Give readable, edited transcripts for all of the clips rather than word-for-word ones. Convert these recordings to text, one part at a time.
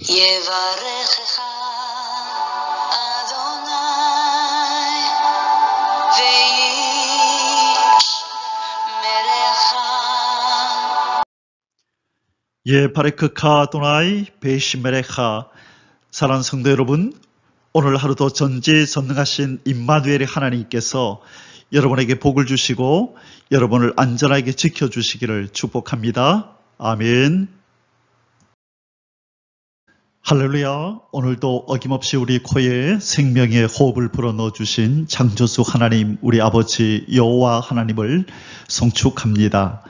יברכך אדוני וישמרך. 예바레크카 아도나이 베이시메레카. 사랑하는 성도 여러분, 오늘 하루도 전지전능하신 임마누엘의 하나님께서 여러분에게 복을 주시고 여러분을 안전하게 지켜주시기를 축복합니다. 아멘. 할렐루야. 오늘도 어김없이 우리 코에 생명의 호흡을 불어넣어 주신 창조주 하나님, 우리 아버지 여호와 하나님을 송축합니다.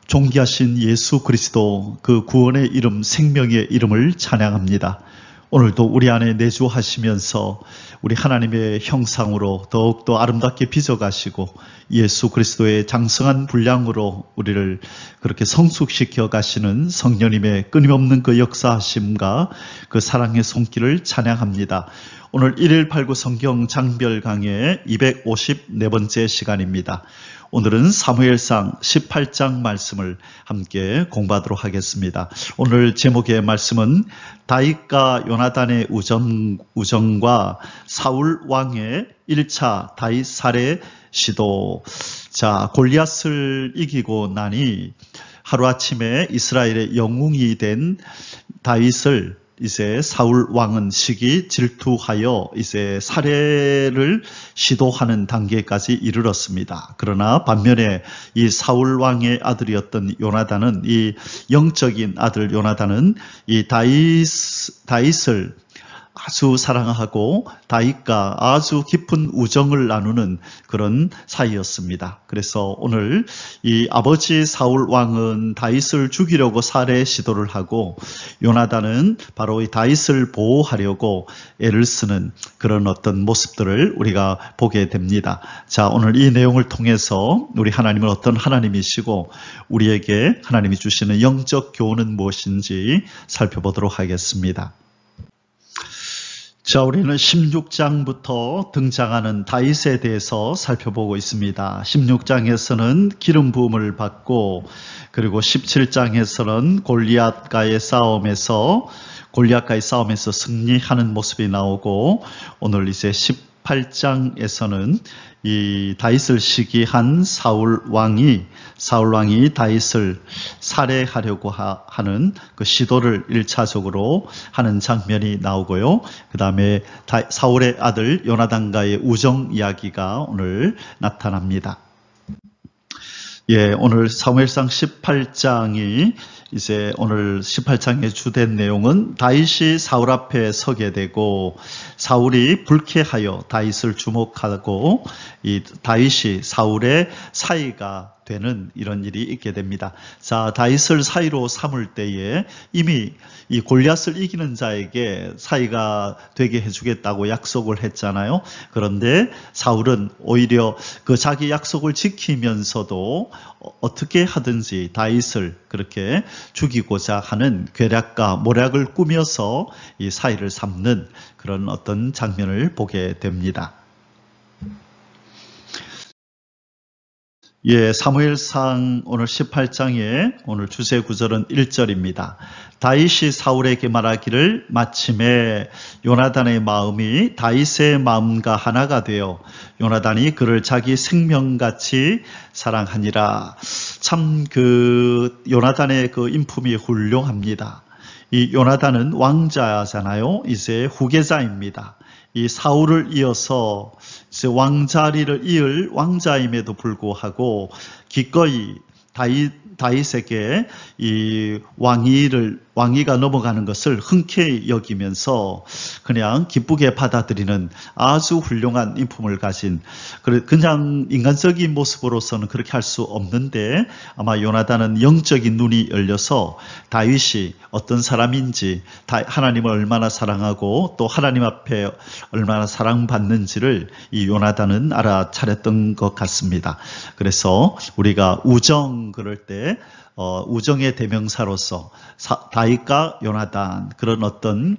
존귀하신 예수 그리스도, 그 구원의 이름, 생명의 이름을 찬양합니다. 오늘도 우리 안에 내주하시면서 우리 하나님의 형상으로 더욱더 아름답게 빚어가시고 예수 그리스도의 장성한 분량으로 우리를 그렇게 성숙시켜 가시는 성령님의 끊임없는 그 역사하심과 그 사랑의 손길을 찬양합니다. 오늘 1.8.9 성경 장별 강의 254번째 시간입니다. 오늘은 사무엘상 18장 말씀을 함께 공부하도록 하겠습니다. 오늘 제목의 말씀은 다윗과 요나단의 우정과 사울 왕의 1차 다윗 살해 시도. 자, 골리앗을 이기고 나니 하루아침에 이스라엘의 영웅이 된 다윗을 이제 사울 왕은 시기 질투하여 이제 살해를 시도하는 단계까지 이르렀습니다. 그러나 반면에 이 사울 왕의 아들이었던 요나단은, 이 영적인 아들 요나단은 이 다윗을 아주 사랑하고 다윗과 아주 깊은 우정을 나누는 그런 사이였습니다. 그래서 오늘 이 아버지 사울 왕은 다윗을 죽이려고 살해 시도를 하고 요나단은 바로 이 다윗을 보호하려고 애를 쓰는 그런 어떤 모습들을 우리가 보게 됩니다. 자, 오늘 이 내용을 통해서 우리 하나님은 어떤 하나님이시고 우리에게 하나님이 주시는 영적 교훈은 무엇인지 살펴보도록 하겠습니다. 자, 우리는 16장부터 등장하는 다윗에 대해서 살펴보고 있습니다. 16장에서는 기름 부음을 받고, 그리고 17장에서는 골리앗과의 싸움에서 승리하는 모습이 나오고, 오늘 이제 18장에서는 이 다윗을 시기한 사울 왕이 다윗을 살해하려고 하는 그 시도를 1차적으로 하는 장면이 나오고요. 그 다음에 사울의 아들 요나단과의 우정 이야기가 오늘 나타납니다. 예, 오늘 사무엘상 18장이 이제 오늘 18장의 주된 내용은 다윗이 사울 앞에 서게 되고 사울이 불쾌하여 다윗을 주목하고 이 다윗이 사울의 사이가 되는 이런 일이 있게 됩니다. 자, 다윗을 사이로 삼을 때에 이미 이 골리앗을 이기는 자에게 사이가 되게 해주겠다고 약속을 했잖아요. 그런데 사울은 오히려 그 자기 약속을 지키면서도 어떻게 하든지 다윗을 그렇게 죽이고자 하는 괴략과 모략을 꾸며서 이 사이를 삼는 그런 어떤 장면을 보게 됩니다. 예, 사무엘상 오늘 18장의 오늘 주제 구절은 1절입니다. 다윗이 사울에게 말하기를 마침에 요나단의 마음이 다윗의 마음과 하나가 되어 요나단이 그를 자기 생명같이 사랑하니라. 참 그 요나단의 그 인품이 훌륭합니다. 이 요나단은 왕자잖아요. 이제 후계자입니다. 이 사울을 이어서 이제 왕자리를 이을 왕자임에도 불구하고 기꺼이 다윗에게 이 왕위가 넘어가는 것을 흔쾌히 여기면서 그냥 기쁘게 받아들이는 아주 훌륭한 인품을 가진, 그냥 인간적인 모습으로서는 그렇게 할 수 없는데 아마 요나단은 영적인 눈이 열려서 다윗이 어떤 사람인지, 하나님을 얼마나 사랑하고 또 하나님 앞에 얼마나 사랑받는지를 이 요나단은 알아차렸던 것 같습니다. 그래서 우리가 우정 그럴 때 우정의 대명사로서 다윗과 요나단, 그런 어떤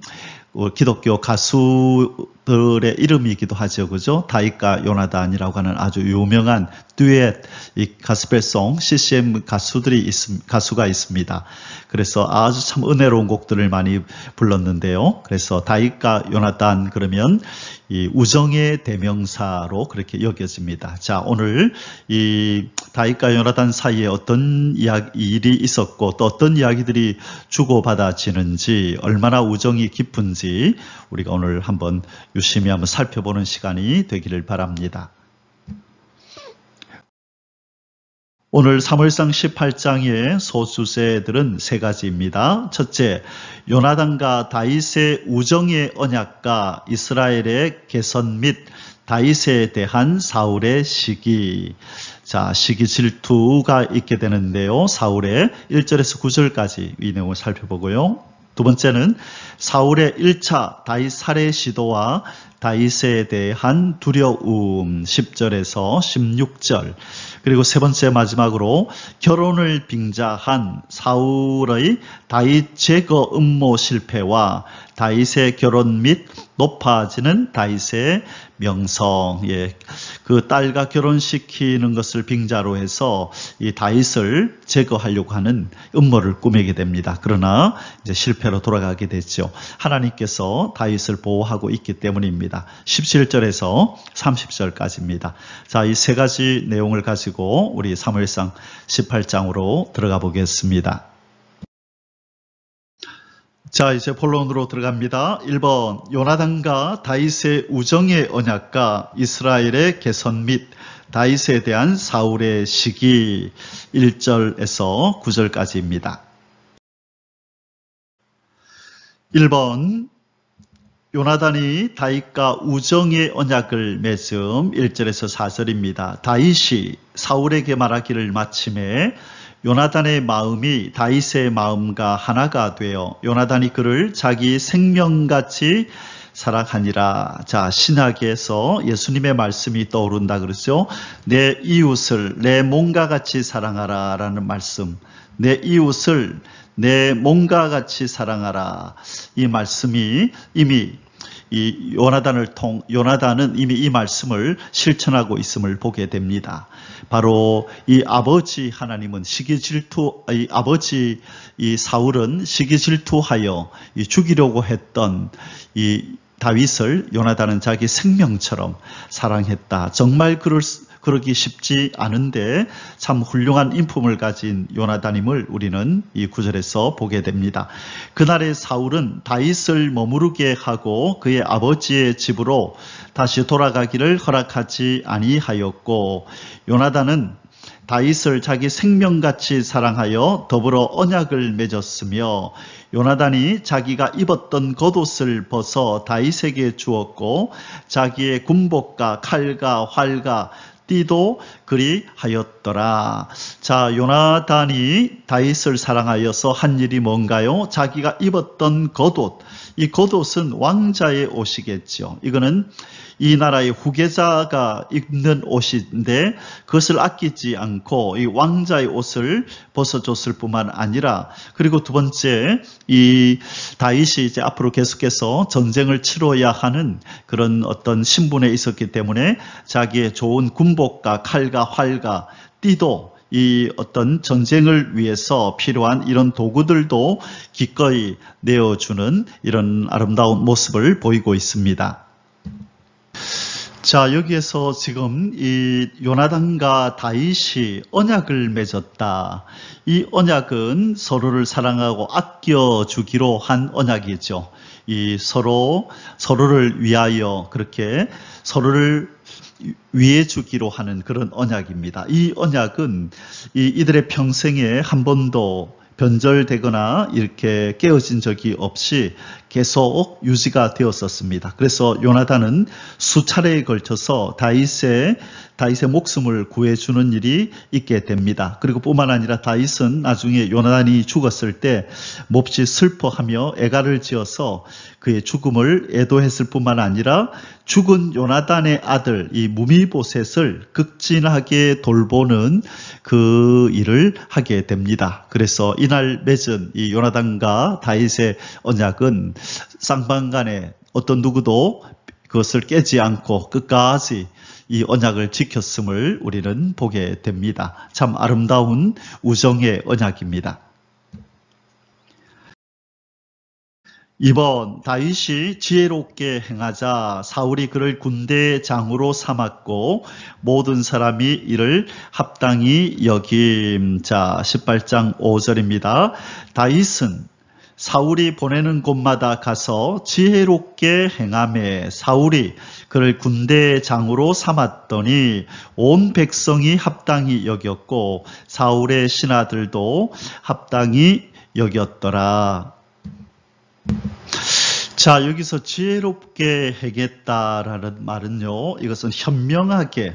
기독교 가수 들의 이름이기도 하죠. 그죠? 다윗과 요나단이라고 하는 아주 유명한 듀엣 이 가스펠송 CCM 가수가 있습니다. 그래서 아주 참 은혜로운 곡들을 많이 불렀는데요. 그래서 다윗과 요나단 그러면 이 우정의 대명사로 그렇게 여겨집니다. 자, 오늘 이 다윗과 요나단 사이에 어떤 일이 있었고 또 어떤 이야기들이 주고받아지는지 얼마나 우정이 깊은지 우리가 오늘 한번 유심히 한번 살펴보는 시간이 되기를 바랍니다. 오늘 사무엘상 18장의 소수세들은 세 가지입니다. 첫째, 요나단과 다윗의 우정의 언약과 이스라엘의 개선 및 다윗에 대한 사울의 시기. 자, 시기 질투가 있게 되는데요. 사울의 1절에서 9절까지 이 내용을 살펴보고요. 두 번째는 사울의 1차 다윗 살해 시도와 다윗에 대한 두려움 10절에서 16절. 그리고 세 번째 마지막으로 결혼을 빙자한 사울의 다윗 제거 음모 실패와 다윗의 결혼 및 높아지는 다윗의 명성, 그 딸과 결혼시키는 것을 빙자로 해서 이 다윗을 제거하려고 하는 음모를 꾸미게 됩니다. 그러나 이제 실패로 돌아가게 됐죠. 하나님께서 다윗을 보호하고 있기 때문입니다. 17절에서 30절까지입니다. 자, 이 세 가지 내용을 가지고 우리 사무엘상 18장으로 들어가 보겠습니다. 자, 이제 본론으로 들어갑니다. 1번, 요나단과 다윗의 우정의 언약과 이스라엘의 개선 및 다윗에 대한 사울의 시기 1절에서 9절까지입니다. 1번, 요나단이 다윗과 우정의 언약을 맺음 1절에서 4절입니다. 다윗이 사울에게 말하기를 마침에 요나단의 마음이 다윗의 마음과 하나가 되어 요나단이 그를 자기 생명같이 사랑하니라. 자, 신학에서 예수님의 말씀이 떠오른다 그러죠. 내 이웃을 내 몸과 같이 사랑하라 라는 말씀. 내 이웃을 내 몸과 같이 사랑하라. 이 말씀이 이미 요나단은 이미 이 말씀을 실천하고 있음을 보게 됩니다. 바로 이 아버지 하나님은 이 사울은 시기질투하여 죽이려고 했던 이 다윗을 요나단은 자기 생명처럼 사랑했다. 정말 그러기 쉽지 않은데 참 훌륭한 인품을 가진 요나단임을 우리는 이 구절에서 보게 됩니다. 그날의 사울은 다윗을 머무르게 하고 그의 아버지의 집으로 다시 돌아가기를 허락하지 아니하였고 요나단은 다윗을 자기 생명같이 사랑하여 더불어 언약을 맺었으며 요나단이 자기가 입었던 겉옷을 벗어 다윗에게 주었고 자기의 군복과 칼과 활과 띠도 그리하였더라. 자, 요나단이 다윗을 사랑하여서 한 일이 뭔가요? 자기가 입었던 겉옷, 이 겉옷은 왕자의 옷이겠죠. 이거는 이 나라의 후계자가 입는 옷인데 그것을 아끼지 않고 이 왕자의 옷을 벗어줬을 뿐만 아니라 그리고 두 번째 이 다윗이 이제 앞으로 계속해서 전쟁을 치러야 하는 그런 어떤 신분에 있었기 때문에 자기의 좋은 군복과 칼과 활과 띠도 이 어떤 전쟁을 위해서 필요한 이런 도구들도 기꺼이 내어주는 이런 아름다운 모습을 보이고 있습니다. 자, 여기에서 지금 이 요나단과 다윗이 언약을 맺었다. 이 언약은 서로를 사랑하고 아껴주기로 한 언약이죠. 이 서로를 위하여 그렇게 서로를 위해 주기로 하는 그런 언약입니다. 이 언약은 이들의 평생에 한 번도 변절되거나 이렇게 깨어진 적이 없이 계속 유지가 되었었습니다. 그래서 요나단은 수차례에 걸쳐서 다윗의 목숨을 구해주는 일이 있게 됩니다. 그리고 뿐만 아니라 다윗은 나중에 요나단이 죽었을 때 몹시 슬퍼하며 애가를 지어서 그의 죽음을 애도했을 뿐만 아니라 죽은 요나단의 아들 이 무미보셋을 극진하게 돌보는 그 일을 하게 됩니다. 그래서 이날 맺은 이 요나단과 다윗의 언약은 쌍방간에 어떤 누구도 그것을 깨지 않고 끝까지 이 언약을 지켰음을 우리는 보게 됩니다. 참 아름다운 우정의 언약입니다. 이번 다윗이 지혜롭게 행하자 사울이 그를 군대장으로 삼았고 모든 사람이 이를 합당히 여김. 자, 18장 5절입니다. 다윗은 사울이 보내는 곳마다 가서 지혜롭게 행하매 사울이 그를 군대장으로 삼았더니 온 백성이 합당히 여겼고 사울의 신하들도 합당히 여겼더라. 자, 여기서 지혜롭게 행했다라는 말은요, 이것은 현명하게,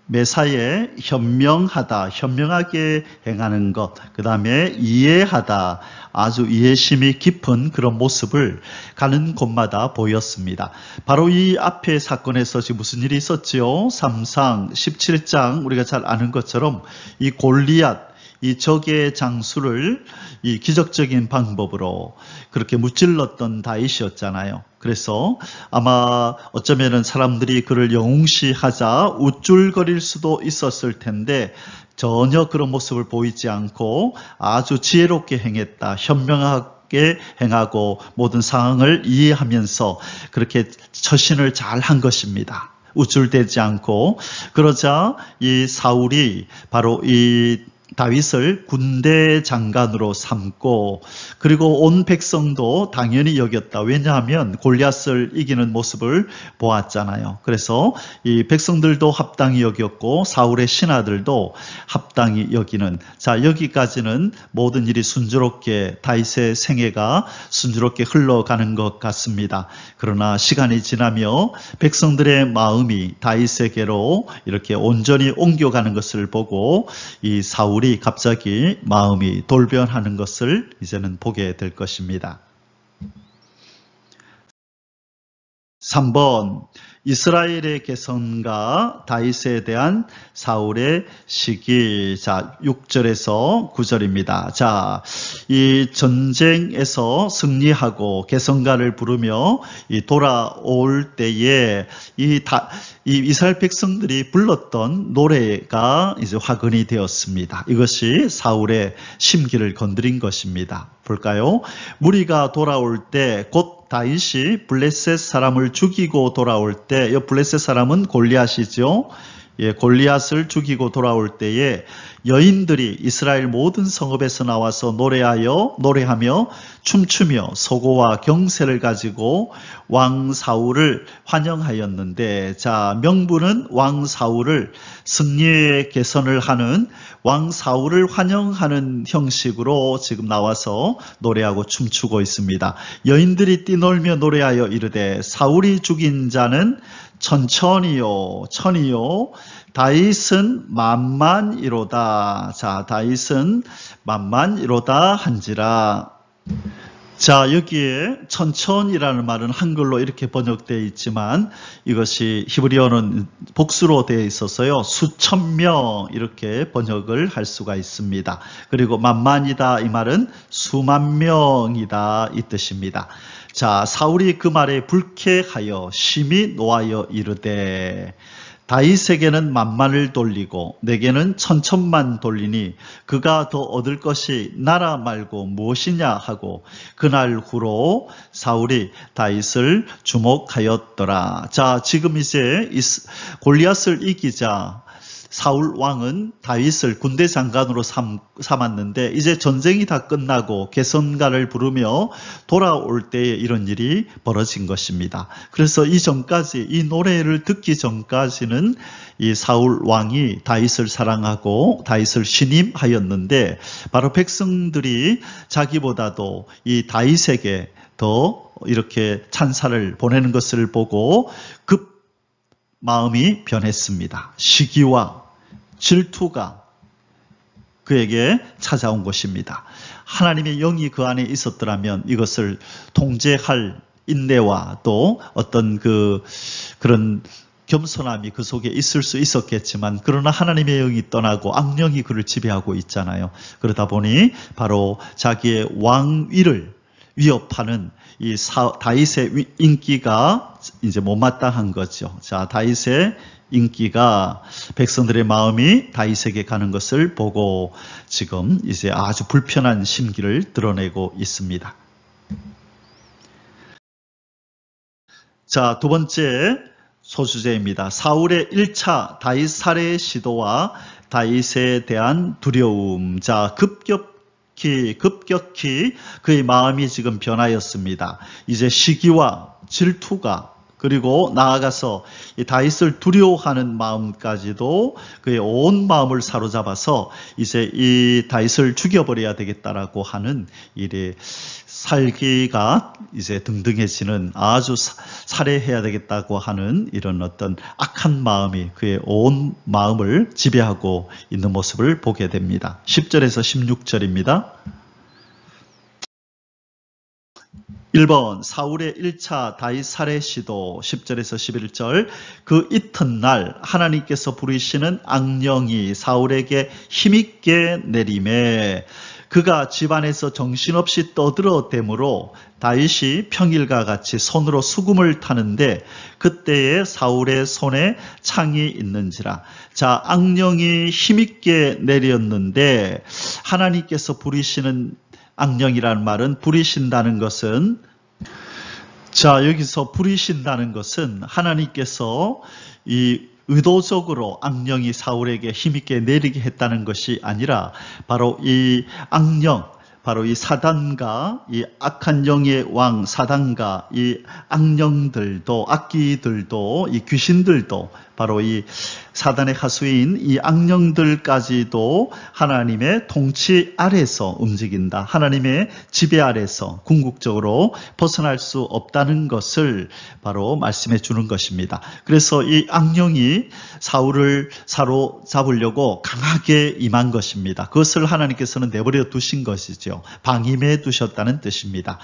매사에 현명하다, 현명하게 행하는 것, 그 다음에 이해하다, 아주 이해심이 깊은 그런 모습을 가는 곳마다 보였습니다. 바로 이 앞에 사건에서 지금 무슨 일이 있었지요? 3상 17장 우리가 잘 아는 것처럼 이 골리앗, 이 적의 장수를 이 기적적인 방법으로 그렇게 무찔렀던 다윗이었잖아요. 그래서 아마 어쩌면은 사람들이 그를 영웅시하자 우쭐거릴 수도 있었을 텐데 전혀 그런 모습을 보이지 않고 아주 지혜롭게 행했다, 현명하게 행하고 모든 상황을 이해하면서 그렇게 처신을 잘 한 것입니다. 우쭐대지 않고. 그러자 이 사울이 바로 이 다윗을 군대 장관으로 삼고 그리고 온 백성도 당연히 여겼다. 왜냐하면 골리앗을 이기는 모습을 보았잖아요. 그래서 이 백성들도 합당히 여겼고 사울의 신하들도 합당히 여기는, 자, 여기까지는 모든 일이 순조롭게 다윗의 생애가 순조롭게 흘러가는 것 같습니다. 그러나 시간이 지나며 백성들의 마음이 다윗에게로 이렇게 온전히 옮겨가는 것을 보고 이 사울이 갑자기 마음이 돌변하는 것을 이제는 보게 될 것입니다. 3번, 이스라엘의 개선과 다윗에 대한 사울의 시기. 자, 6절에서 9절입니다. 자, 이 전쟁에서 승리하고 개선가를 부르며 돌아올 때에 이 이스라엘 백성들이 불렀던 노래가 이제 화근이 되었습니다. 이것이 사울의 심기를 건드린 것입니다. 볼까요? 무리가 돌아올 때 곧 다윗이 블레셋 사람을 죽이고 돌아올 때, 이 블레셋 사람은 골리앗이죠. 예, 골리앗을 죽이고 돌아올 때에 여인들이 이스라엘 모든 성읍에서 나와서 노래하며 춤추며 소고와 경세를 가지고 왕 사울을 환영하였는데, 자, 명분은 왕 사울을 승리의 개선을 하는 왕 사울을 환영하는 형식으로 지금 나와서 노래하고 춤추고 있습니다. 여인들이 뛰놀며 노래하여 이르되 사울이 죽인 자는 천천히요 다윗은 만만이로다. 자, 다윗은 만만이로다 한지라. 자, 여기에 천천이라는 말은 한글로 이렇게 번역되어 있지만 이것이 히브리어는 복수로 되어 있어서요, 수천 명 이렇게 번역을 할 수가 있습니다. 그리고 만만이다 이 말은 수만 명이다 이 뜻입니다. 자, 사울이 그 말에 불쾌하여 심히 노하여 이르되 다윗에게는 만만을 돌리고 내게는 천천만 돌리니 그가 더 얻을 것이 나라 말고 무엇이냐 하고 그날 후로 사울이 다윗을 주목하였더라. 자, 지금 이제 골리앗을 이기자 사울 왕은 다윗을 군대 장관으로 삼았는데 이제 전쟁이 다 끝나고 개선가를 부르며 돌아올 때에 이런 일이 벌어진 것입니다. 그래서 이전까지 이 노래를 듣기 전까지는 이 사울 왕이 다윗을 사랑하고 다윗을 신임하였는데 바로 백성들이 자기보다도 이 다윗에게 더 이렇게 찬사를 보내는 것을 보고 급 마음이 변했습니다. 시기와 질투가 그에게 찾아온 것입니다. 하나님의 영이 그 안에 있었더라면 이것을 통제할 인내와 또 어떤 그런 겸손함이 그 속에 있을 수 있었겠지만 그러나 하나님의 영이 떠나고 악령이 그를 지배하고 있잖아요. 그러다 보니 바로 자기의 왕위를 위협하는 이 다윗의 인기가 이제 못마땅한 거죠. 자, 다윗의 인기가 백성들의 마음이 다윗에게 가는 것을 보고 지금 이제 아주 불편한 심기를 드러내고 있습니다. 자, 두 번째 소주제입니다. 사울의 1차 다윗 살해 시도와 다윗에 대한 두려움. 자, 급격히 그의 마음이 지금 변하였습니다. 이제 시기와 질투가 그리고 나아가서 이 다윗을 두려워하는 마음까지도 그의 온 마음을 사로잡아서 이제 이 다윗을 죽여버려야 되겠다라고 하는 일에 살기가 이제 등등해지는 아주 살해해야 되겠다고 하는 이런 어떤 악한 마음이 그의 온 마음을 지배하고 있는 모습을 보게 됩니다. 10절에서 16절입니다. 1번 사울의 1차 다윗 살해 시도 10절에서 11절 그 이튿날 하나님께서 부르시는 악령이 사울에게 힘있게 내림에 그가 집안에서 정신없이 떠들어대므로 다윗이 평일과 같이 손으로 수금을 타는데 그때에 사울의 손에 창이 있는지라. 자, 악령이 힘있게 내렸는데 하나님께서 부리시는 악령이라는 말은 부리신다는 것은 자, 여기서 부리신다는 것은 하나님께서 이 의도적으로 악령이 사울에게 힘있게 내리게 했다는 것이 아니라 바로 이 악령, 바로 이 사단과 이 악한 영의 왕 사단과 이 악령들도 악기들도 이 귀신들도 바로 이 사단의 하수인 이 악령들까지도 하나님의 통치 아래서 움직인다. 하나님의 지배 아래서 궁극적으로 벗어날 수 없다는 것을 바로 말씀해 주는 것입니다. 그래서 이 악령이 사울을 사로잡으려고 강하게 임한 것입니다. 그것을 하나님께서는 내버려 두신 것이죠. 방임해 두셨다는 뜻입니다.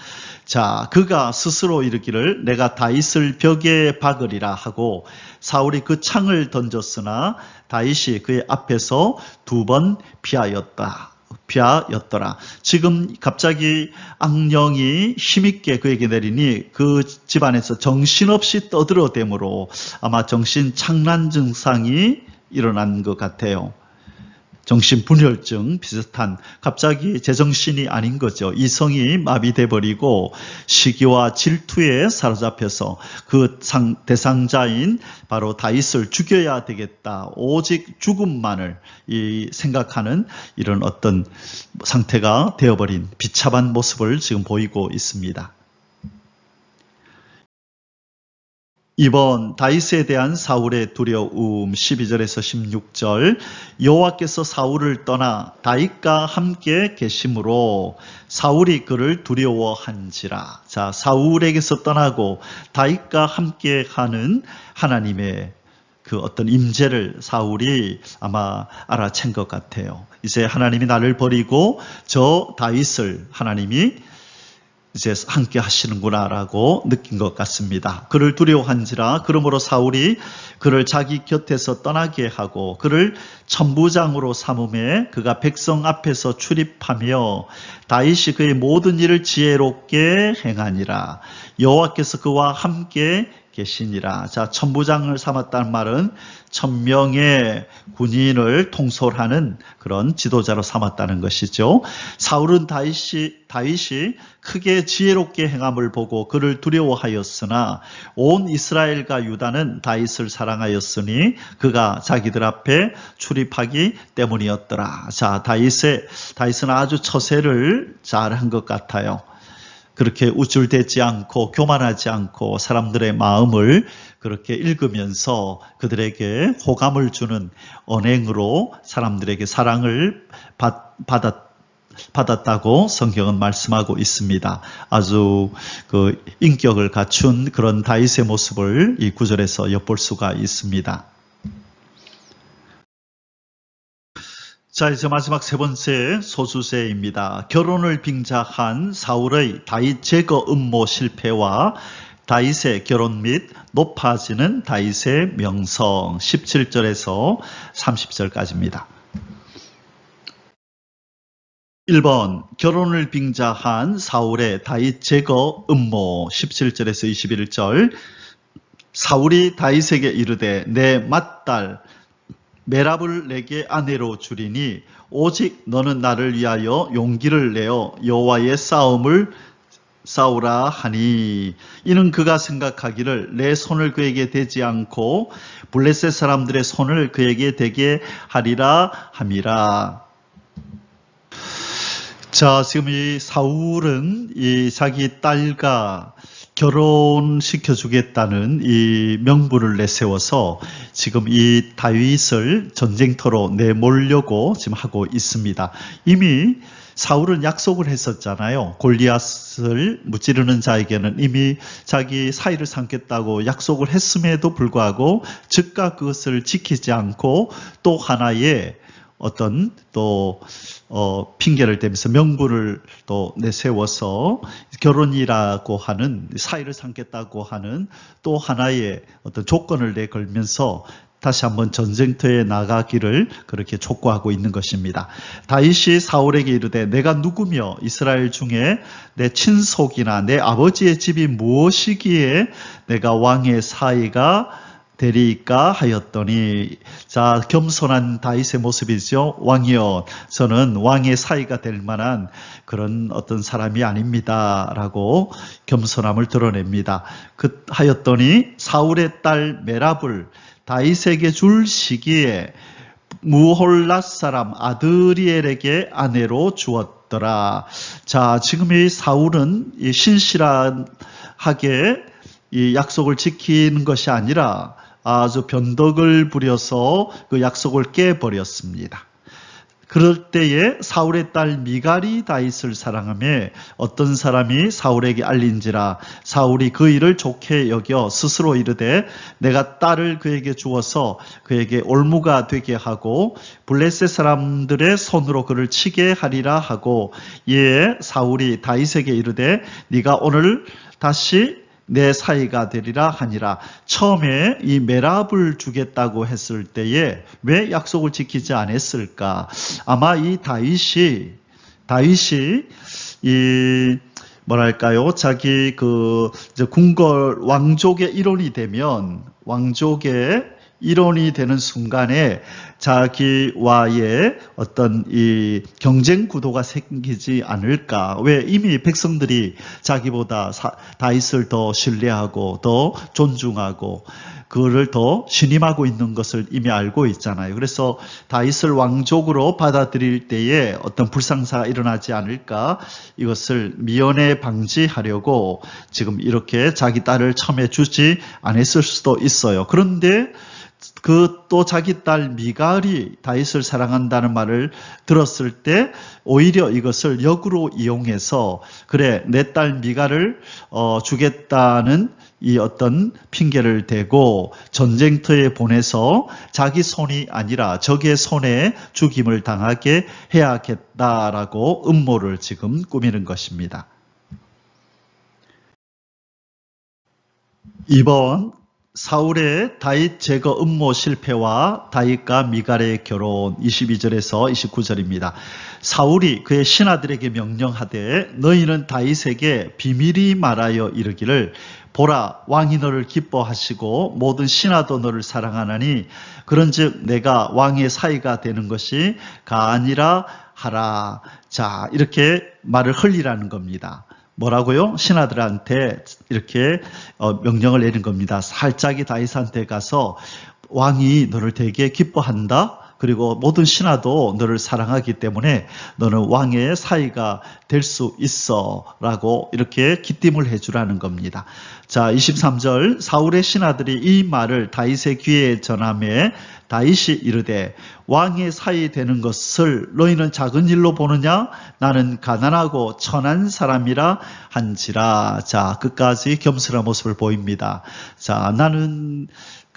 자, 그가 스스로 이르기를 내가 다윗을 벽에 박으리라 하고 사울이 그 창을 던졌으나 다윗이 그의 앞에서 2번 피하였더라. 지금 갑자기 악령이 힘있게 그에게 내리니 그 집안에서 정신없이 떠들어대므로 아마 정신착란 증상이 일어난 것 같아요. 정신분열증 비슷한 갑자기 제정신이 아닌 거죠. 이성이 마비돼 버리고 시기와 질투에 사로잡혀서 그 대상자인 바로 다윗을 죽여야 되겠다. 오직 죽음만을 생각하는 이런 어떤 상태가 되어버린 비참한 모습을 지금 보이고 있습니다. 2번 다윗에 대한 사울의 두려움 12절에서 16절 여호와께서 사울을 떠나 다윗과 함께 계심으로 사울이 그를 두려워한지라. 자, 사울에게서 떠나고 다윗과 함께 하는 하나님의 그 어떤 임재를 사울이 아마 알아챈 것 같아요. 이제 하나님이 나를 버리고 저 다윗을 하나님이 이제 함께 하시는구나라고 느낀 것 같습니다. 그를 두려워한지라. 그러므로 사울이 그를 자기 곁에서 떠나게 하고 그를 천부장으로 삼음에 그가 백성 앞에서 출입하며 다윗이 그의 모든 일을 지혜롭게 행하니라. 여호와께서 그와 함께 계시니라. 자, 천부장을 삼았다는 말은 1000명의 군인을 통솔하는 그런 지도자로 삼았다는 것이죠. 사울은 다윗이 크게 지혜롭게 행함을 보고 그를 두려워하였으나 온 이스라엘과 유다는 다윗을 사랑하였으니 그가 자기들 앞에 출입하기 때문이었더라. 자, 다윗은 아주 처세를 잘한 것 같아요. 그렇게 우쭐대지 않고 교만하지 않고 사람들의 마음을 그렇게 읽으면서 그들에게 호감을 주는 언행으로 사람들에게 사랑을 받았다고 성경은 말씀하고 있습니다. 아주 그 인격을 갖춘 그런 다윗의 모습을 이 구절에서 엿볼 수가 있습니다. 자, 이제 마지막 세 번째 소수세입니다. 결혼을 빙자한 사울의 다윗 제거 음모 실패와 다윗의 결혼 및 높아지는 다윗의 명성 17절에서 30절까지입니다. 1번 결혼을 빙자한 사울의 다윗 제거 음모 17절에서 21절. 사울이 다윗에게 이르되 내 맏딸 메랍을 내게 아내로 주리니 오직 너는 나를 위하여 용기를 내어 여호와의 싸움을 싸우라 하니, 이는 그가 생각하기를 내 손을 그에게 대지 않고 블레셋 사람들의 손을 그에게 대게 하리라 함이라. 자, 지금 이 사울은 이 자기 딸과 결혼시켜 주겠다는 이 명분을 내세워서 지금 이 다윗을 전쟁터로 내몰려고 지금 하고 있습니다. 이미 사울은 약속을 했었잖아요. 골리앗을 무찌르는 자에게는 이미 자기 사위를 삼겠다고 약속을 했음에도 불구하고 즉각 그것을 지키지 않고 또 하나의 어떤 또 핑계를 대면서 명분을 또 내세워서 결혼이라고 하는, 사위를 삼겠다고 하는 또 하나의 어떤 조건을 내걸면서 다시 한번 전쟁터에 나가기를 그렇게 촉구하고 있는 것입니다. 다윗이 사울에게 이르되 내가 누구며 이스라엘 중에 내 친속이나 내 아버지의 집이 무엇이기에 내가 왕의 사위가 되리까 하였더니, 자, 겸손한 다윗의 모습이죠. 왕이여, 저는 왕의 사위가 될 만한 그런 어떤 사람이 아닙니다 라고 겸손함을 드러냅니다. 하였더니 사울의 딸 메랍을 다윗에게 줄 시기에 무홀랏 사람 아드리엘에게 아내로 주었더라. 자, 지금 이 사울은 이 신실하게 이 약속을 지키는 것이 아니라 아주 변덕을 부려서 그 약속을 깨버렸습니다. 그럴 때에 사울의 딸 미갈이 다윗을 사랑하며 어떤 사람이 사울에게 알린지라 사울이 그 일을 좋게 여겨 스스로 이르되 내가 딸을 그에게 주어서 그에게 올무가 되게 하고 블레셋 사람들의 손으로 그를 치게 하리라 하고, 이에 사울이 다윗에게 이르되 네가 오늘 다시 내 사위가 되리라 하니라. 처음에 이 메랍을 주겠다고 했을 때에 왜 약속을 지키지 않았을까? 아마 이 다윗이 이 뭐랄까요? 자기 그 궁궐 왕족의 일원이 되면, 왕족의 일원이 되는 순간에 자기와의 어떤 이 경쟁 구도가 생기지 않을까. 왜? 이미 백성들이 자기보다 다윗을 더 신뢰하고 더 존중하고 그를 더 신임하고 있는 것을 이미 알고 있잖아요. 그래서 다윗을 왕족으로 받아들일 때에 어떤 불상사가 일어나지 않을까, 이것을 미연에 방지하려고 지금 이렇게 자기 딸을 처음에 주지 않았을 수도 있어요. 그런데 또 자기 딸 미갈이 다윗을 사랑한다는 말을 들었을 때 오히려 이것을 역으로 이용해서 그래, 내 딸 미갈을 주겠다는 이 어떤 핑계를 대고 전쟁터에 보내서 자기 손이 아니라 적의 손에 죽임을 당하게 해야겠다라고 음모를 지금 꾸미는 것입니다. 2번 사울의 다윗 제거 음모 실패와 다윗과 미갈의 결혼 22절에서 29절입니다. 사울이 그의 신하들에게 명령하되 너희는 다윗에게 비밀히 말하여 이르기를 보라, 왕이 너를 기뻐하시고 모든 신하도 너를 사랑하나니 그런즉 내가 왕의 사위가 되는 것이 가아니라 하라. 자, 이렇게 말을 흘리라는 겁니다. 뭐라고요? 신하들한테 이렇게 명령을 내린 겁니다. 살짝이 다윗한테 가서 왕이 너를 되게 기뻐한다. 그리고 모든 신하도 너를 사랑하기 때문에 너는 왕의 사위가 될 수 있어 라고 이렇게 기띔을 해주라는 겁니다. 자, 23절 사울의 신하들이 이 말을 다윗의 귀에 전하매 다윗이 이르되 왕의 사위 되는 것을 너희는 작은 일로 보느냐? 나는 가난하고 천한 사람이라 한지라. 자, 끝까지 겸손한 모습을 보입니다. 자, 나는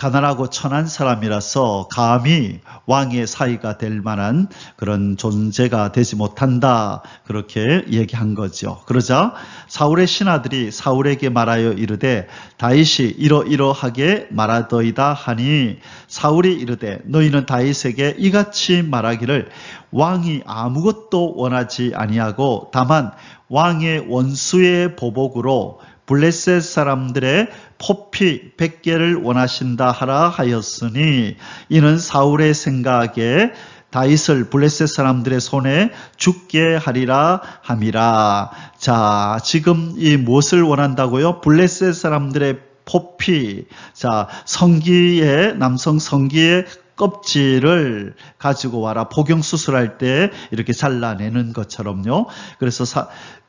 가난하고 천한 사람이라서 감히 왕의 사위가 될 만한 그런 존재가 되지 못한다. 그렇게 얘기한 거죠. 그러자 사울의 신하들이 사울에게 말하여 이르되 다윗이 이러이러하게 말하더이다 하니 사울이 이르되 너희는 다윗에게 이같이 말하기를 왕이 아무것도 원하지 아니하고 다만 왕의 원수의 보복으로 블레셋 사람들의 포피 100개를 원하신다 하라 하였으니 이는 사울의 생각에 다윗을 블레셋 사람들의 손에 죽게 하리라 함이라. 자, 지금 이 무엇을 원한다고요? 블레셋 사람들의 포피. 자, 성기의 남성 성기의 껍질을 가지고 와라. 복용 수술할 때 이렇게 잘라내는 것처럼요. 그래서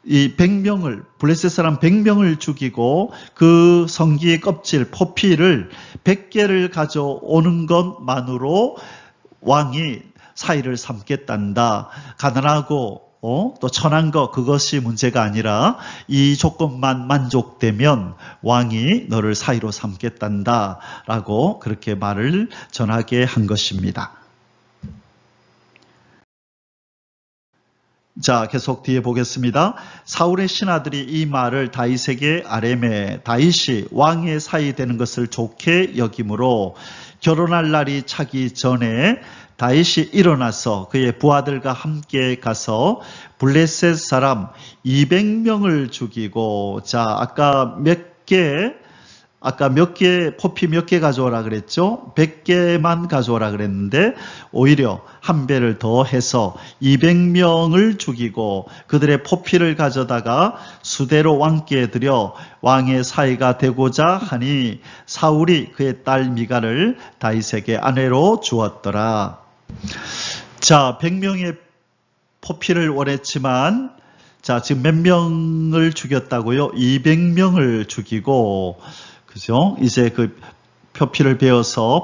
이 100명을 블레셋 사람 100명을 죽이고 그 성기의 껍질 포피를 100개를 가져오는 것만으로 왕이 사위를 삼겠단다. 가난하고 또 천한 것 그것이 문제가 아니라 이 조건만 만족되면 왕이 너를 사위로 삼겠단다 라고 그렇게 말을 전하게 한 것입니다. 자, 계속 뒤에 보겠습니다. 사울의 신하들이 이 말을 다윗에게 아뢰매 다윗이 왕의 사위 되는 것을 좋게 여김으로 결혼할 날이 차기 전에 다윗이 일어나서 그의 부하들과 함께 가서 블레셋 사람 200명을 죽이고, 자, 아까 몇 개 포피 몇 개 가져오라 그랬죠? 100개만 가져오라 그랬는데 오히려 한 배를 더 해서 200명을 죽이고 그들의 포피를 가져다가 수대로 왕께 드려 왕의 사위가 되고자 하니 사울이 그의 딸 미갈을 다윗에게 아내로 주었더라. 자, 100명의 포피를 원했지만 자, 지금 몇 명을 죽였다고요? 200명을 죽이고, 그죠? 이제 그 포피를 베어서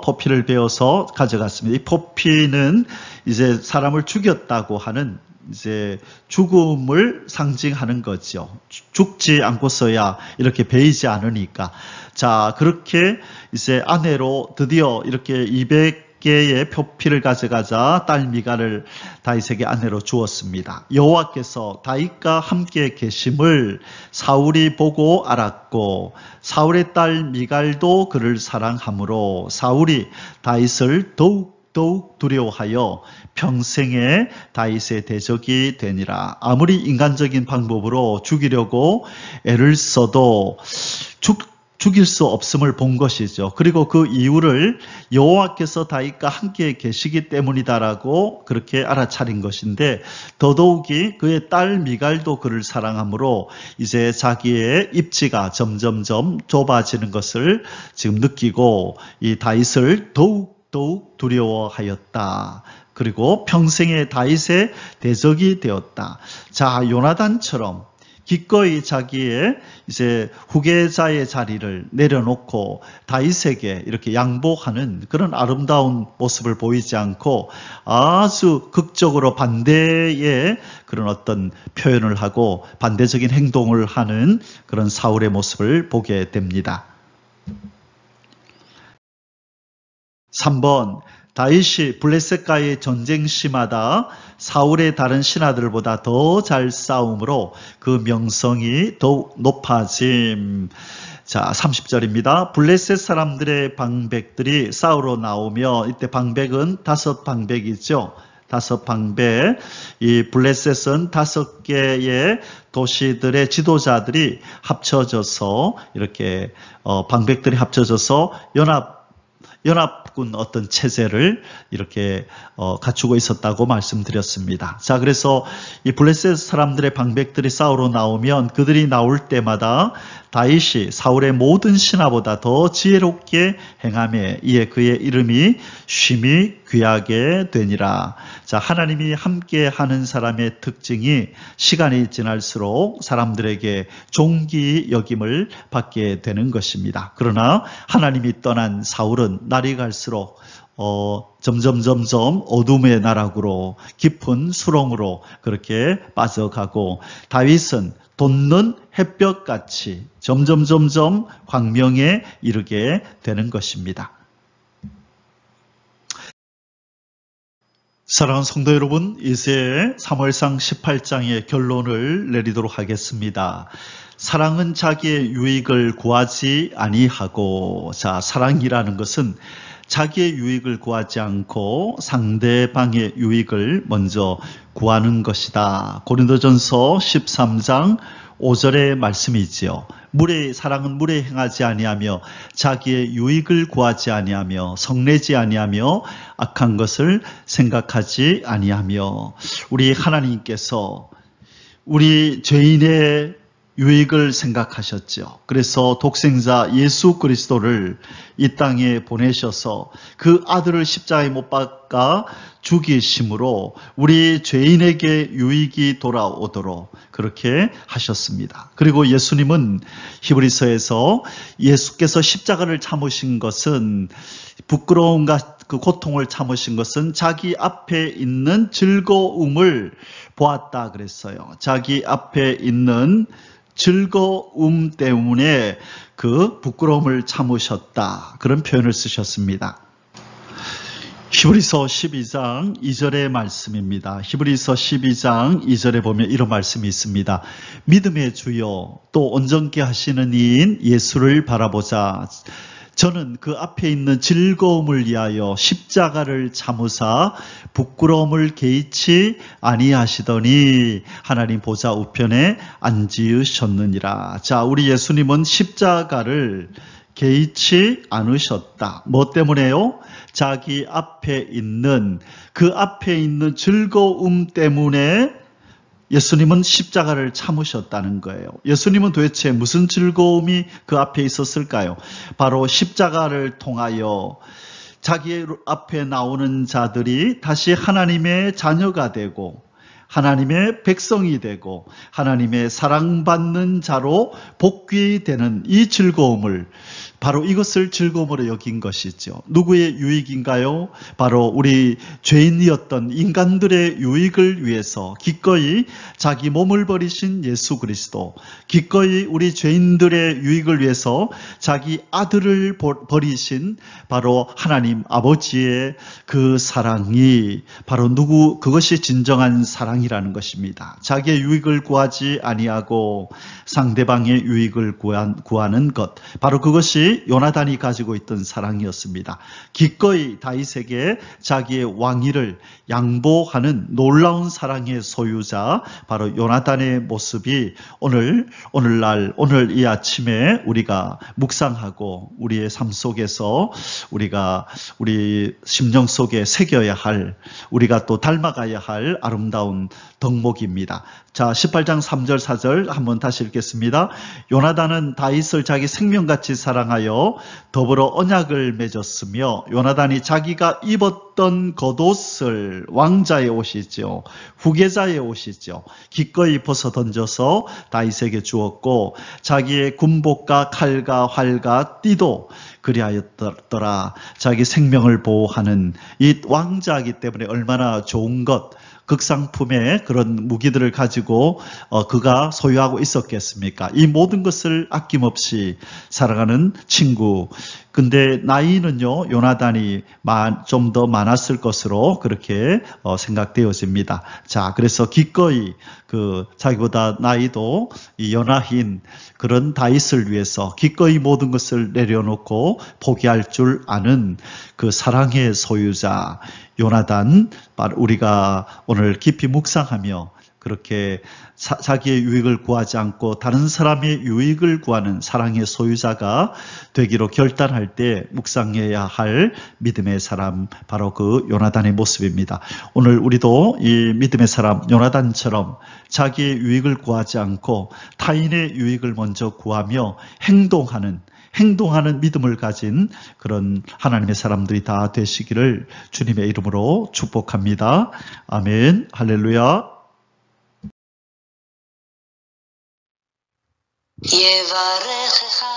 가져갔습니다. 이 포피는 이제 사람을 죽였다고 하는 이제 죽음을 상징하는 거죠. 죽지 않고서야 이렇게 베이지 않으니까. 자, 그렇게 이제 아내로 드디어 이렇게 200개의 표피를 가져가자 딸 미갈을 다윗에게 아내로 주었습니다. 여호와께서 다윗과 함께 계심을 사울이 보고 알았고 사울의 딸 미갈도 그를 사랑하므로 사울이 다윗을 더욱 두려워하여 평생에 다윗의 대적이 되니라. 아무리 인간적인 방법으로 죽이려고 애를 써도 죽일 수 없음을 본 것이죠. 그리고 그 이유를 여호와께서 다윗과 함께 계시기 때문이다라고 그렇게 알아차린 것인데 더더욱이 그의 딸 미갈도 그를 사랑하므로 이제 자기의 입지가 점점점 좁아지는 것을 지금 느끼고 이 다윗을 더욱 두려워하였다. 그리고 평생에 다윗의 대적이 되었다. 자, 요나단처럼 기꺼이 자기의 이제 후계자의 자리를 내려놓고 다윗에게 이렇게 양보하는 그런 아름다운 모습을 보이지 않고 아주 극적으로 반대의 그런 어떤 표현을 하고 반대적인 행동을 하는 그런 사울의 모습을 보게 됩니다. 3번, 다윗이 블레셋과의 전쟁 시마다 사울의 다른 신하들보다 더 잘 싸움으로 그 명성이 더욱 높아짐. 자, 30절입니다. 블레셋 사람들의 방백들이 싸우러 나오며, 이때 방백은 5방백이죠. 5방백. 이 블레셋은 5개의 도시들의 지도자들이 합쳐져서 이렇게 방백들이 합쳐져서 연합군 어떤 체제를 이렇게 갖추고 있었다고 말씀드렸습니다. 자, 그래서 이 블레셋 사람들의 방백들이 싸우러 나오면 그들이 나올 때마다 다윗이 사울의 모든 신하보다 더 지혜롭게 행하며 이에 그의 이름이 쉼이 귀하게 되니라. 자, 하나님이 함께 하는 사람의 특징이 시간이 지날수록 사람들에게 존귀 여김을 받게 되는 것입니다. 그러나 하나님이 떠난 사울은 날이 갈수록 점점 어둠의 나락으로 깊은 수렁으로 그렇게 빠져가고 다윗은 돋는 햇볕같이 점점 광명에 이르게 되는 것입니다. 사랑하는 성도 여러분, 이제 사무엘상 18장의 결론을 내리도록 하겠습니다. 사랑은 자기의 유익을 구하지 아니하고, 자, 사랑이라는 것은 자기의 유익을 구하지 않고 상대방의 유익을 먼저 구하는 것이다. 고린도전서 13장 5절의 말씀이지요. 사랑은 물에 행하지 아니하며 자기의 유익을 구하지 아니하며 성내지 아니하며 악한 것을 생각하지 아니하며, 우리 하나님께서 우리 죄인의 유익을 생각하셨죠. 그래서 독생자 예수 그리스도를 이 땅에 보내셔서 그 아들을 십자가에 못 박아 죽이심으로 우리 죄인에게 유익이 돌아오도록 그렇게 하셨습니다. 그리고 예수님은 히브리서에서 예수께서 십자가를 참으신 것은, 부끄러움과 그 고통을 참으신 것은 자기 앞에 있는 즐거움을 보았다 그랬어요. 자기 앞에 있는 즐거움 때문에 그 부끄러움을 참으셨다, 그런 표현을 쓰셨습니다. 히브리서 12장 2절의 말씀입니다. 히브리서 12장 2절에 보면 이런 말씀이 있습니다. 믿음의 주여 또 온전케 하시는 이인 예수를 바라보자. 저는 그 앞에 있는 즐거움을 위하여 십자가를 참으사 부끄러움을 개의치 아니하시더니 하나님 보좌 우편에 앉으셨느니라. 자, 우리 예수님은 십자가를 개의치 않으셨다. 뭐 때문에요? 자기 앞에 있는 그 앞에 있는 즐거움 때문에 예수님은 십자가를 참으셨다는 거예요. 예수님은 도대체 무슨 즐거움이 그 앞에 있었을까요? 바로 십자가를 통하여 자기 앞에 나오는 자들이 다시 하나님의 자녀가 되고 하나님의 백성이 되고 하나님의 사랑받는 자로 복귀되는 이 즐거움을, 바로 이것을 즐거움으로 여긴 것이죠. 누구의 유익인가요? 바로 우리 죄인이었던 인간들의 유익을 위해서 기꺼이 자기 몸을 버리신 예수 그리스도, 기꺼이 우리 죄인들의 유익을 위해서 자기 아들을 버리신 바로 하나님 아버지의 그 사랑이 바로 그것이 진정한 사랑이라는 것입니다. 자기의 유익을 구하지 아니하고 상대방의 유익을 구하는 것, 바로 그것이 요나단이 가지고 있던 사랑이었습니다. 기꺼이 다윗에게 자기의 왕위를 양보하는 놀라운 사랑의 소유자, 바로 요나단의 모습이 오늘 이 아침에 우리가 묵상하고 우리의 삶 속에서 우리 심령 속에 새겨야 할, 우리가 또 닮아가야 할 아름다운 덕목입니다. 자, 18장 3절 4절 한번 다시 읽겠습니다. 요나단은 다윗을 자기 생명같이 사랑하여 더불어 언약을 맺었으며, 요나단이 자기가 입었던 겉옷을, 왕자의 옷이죠, 후계자의 옷이죠, 기꺼이 벗어 던져서 다윗에게 주었고, 자기의 군복과 칼과 활과 띠도 그리하였더라. 자기 생명을 보호하는 이 왕자이기 때문에 얼마나 좋은 것, 극상품의 그런 무기들을 가지고 그가 소유하고 있었겠습니까? 이 모든 것을 아낌없이 사랑하는 친구. 근데 나이는요, 요나단이 좀 더 많았을 것으로 그렇게 생각되어집니다. 자, 그래서 기꺼이 자기보다 나이도 연하인 그런 다윗을 위해서 기꺼이 모든 것을 내려놓고 포기할 줄 아는 그 사랑의 소유자 요나단, 우리가 오늘 깊이 묵상하며 그렇게 자기의 유익을 구하지 않고 다른 사람의 유익을 구하는 사랑의 소유자가 되기로 결단할 때 묵상해야 할 믿음의 사람, 바로 그 요나단의 모습입니다. 오늘 우리도 이 믿음의 사람 요나단처럼 자기의 유익을 구하지 않고 타인의 유익을 먼저 구하며 행동하는 믿음을 가진 그런 하나님의 사람들이 다 되시기를 주님의 이름으로 축복합니다. 아멘. 할렐루야. יברכך